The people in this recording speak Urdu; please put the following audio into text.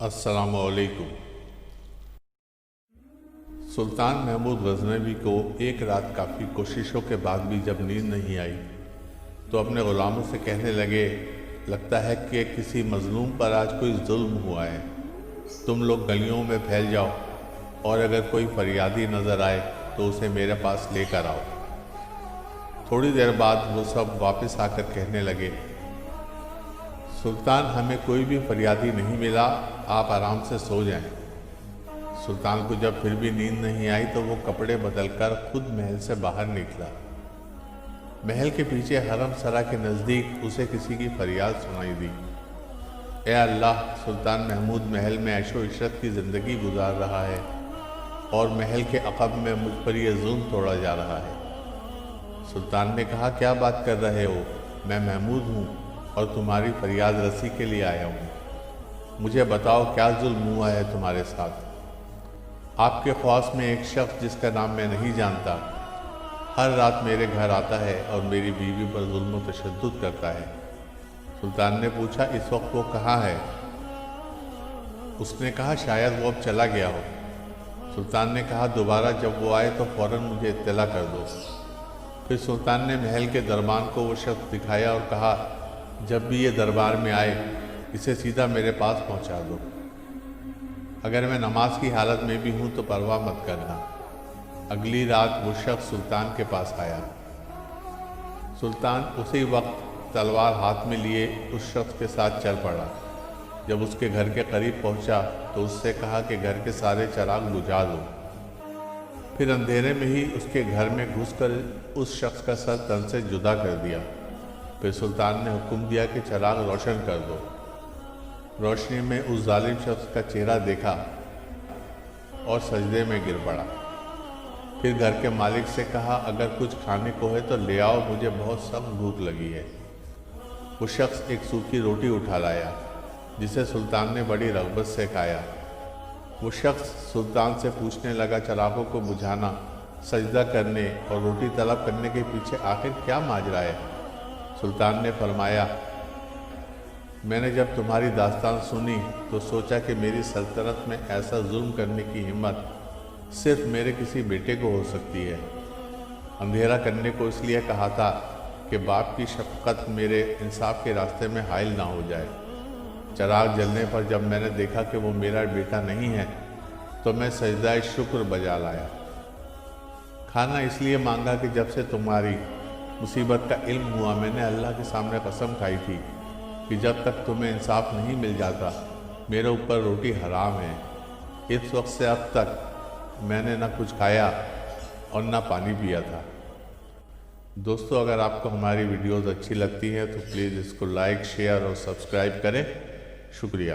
السلام علیکم۔ سلطان محمود غزنوی کو ایک رات کافی کوششوں کے بعد بھی جب نیند نہیں آئی تو اپنے غلاموں سے کہنے لگے، لگتا ہے کہ کسی مظلوم پر آج کوئی ظلم ہوا ہے، تم لوگ گلیوں میں پھیل جاؤ اور اگر کوئی فریادی نظر آئے تو اسے میرے پاس لے کر آؤ۔ تھوڑی دیر بعد وہ سب واپس آ کر کہنے لگے، سلطان ہمیں کوئی بھی فریادی نہیں ملا، آپ آرام سے سو جائیں۔ سلطان کو جب پھر بھی نیند نہیں آئی تو وہ کپڑے بدل کر خود محل سے باہر نکلا۔ محل کے پیچھے حرم سرا کے نزدیک اسے کسی کی فریاد سنائی دی، اے اللہ، سلطان محمود محل میں عیش و عشرت کی زندگی گزار رہا ہے اور محل کے عقب میں مجھ پر یہ ظلم توڑا جا رہا ہے۔ سلطان نے کہا، کیا بات کر رہے ہو؟ میں محمود ہوں اور تمہاری فریاد رسی کے لیے آیا ہوں۔ مجھے بتاؤ کیا ظلم ہوا ہے تمہارے ساتھ؟ آپ کے خواص میں ایک شخص جس کا نام میں نہیں جانتا ہر رات میرے گھر آتا ہے اور میری بیوی پر ظلم و تشدد کرتا ہے۔ سلطان نے پوچھا، اس وقت وہ کہاں ہے؟ اس نے کہا، شاید وہ اب چلا گیا ہو۔ سلطان نے کہا، دوبارہ جب وہ آئے تو فوراً مجھے اطلاع کر دو۔ پھر سلطان نے محل کے دربان کو وہ شخص دکھایا اور کہا، جب بھی یہ دربار میں آئے اسے سیدھا میرے پاس پہنچا دو، اگر میں نماز کی حالت میں بھی ہوں تو پرواہ مت کرنا۔ اگلی رات وہ شخص سلطان کے پاس آیا۔ سلطان اسی وقت تلوار ہاتھ میں لیے اس شخص کے ساتھ چل پڑا۔ جب اس کے گھر کے قریب پہنچا تو اس سے کہا کہ گھر کے سارے چراغ بجھا دو۔ پھر اندھیرے میں ہی اس کے گھر میں گھس کر اس شخص کا سر تن سے جدا کر دیا۔ پھر سلطان نے حکم دیا کہ چراغ روشن کر دو۔ روشنی میں اس ظالم شخص کا چہرہ دیکھا اور سجدے میں گر پڑا۔ پھر گھر کے مالک سے کہا، اگر کچھ کھانے کو ہے تو لے آؤ، مجھے بہت سخت بھوک لگی ہے۔ وہ شخص ایک سوکھی روٹی اٹھا لایا جسے سلطان نے بڑی رغبت سے کھایا۔ وہ شخص سلطان سے پوچھنے لگا، چراغوں کو بجھانا، سجدہ کرنے اور روٹی طلب کرنے کے پیچھے آخر کیا ماجرا ہے؟ سلطان نے فرمایا، میں نے جب تمہاری داستان سنی تو سوچا کہ میری سلطنت میں ایسا ظلم کرنے کی ہمت صرف میرے کسی بیٹے کو ہو سکتی ہے۔ اندھیرا کرنے کو اس لیے کہا تھا کہ باپ کی شفقت میرے انصاف کے راستے میں حائل نہ ہو جائے۔ چراغ جلنے پر جب میں نے دیکھا کہ وہ میرا بیٹا نہیں ہے تو میں سجدہ شکر بجا لایا۔ کھانا اس لیے مانگا کہ جب سے تمہاری مصیبت کا علم ہوا میں نے اللہ کے سامنے قسم کھائی تھی کہ جب تک تمہیں انصاف نہیں مل جاتا میرے اوپر روٹی حرام ہے۔ اس وقت سے اب تک میں نے نہ کچھ کھایا اور نہ پانی پیا تھا۔ دوستو، اگر آپ کو ہماری ویڈیوز اچھی لگتی ہیں تو پلیز اس کو لائک، شیئر اور سبسکرائب کریں۔ شکریہ۔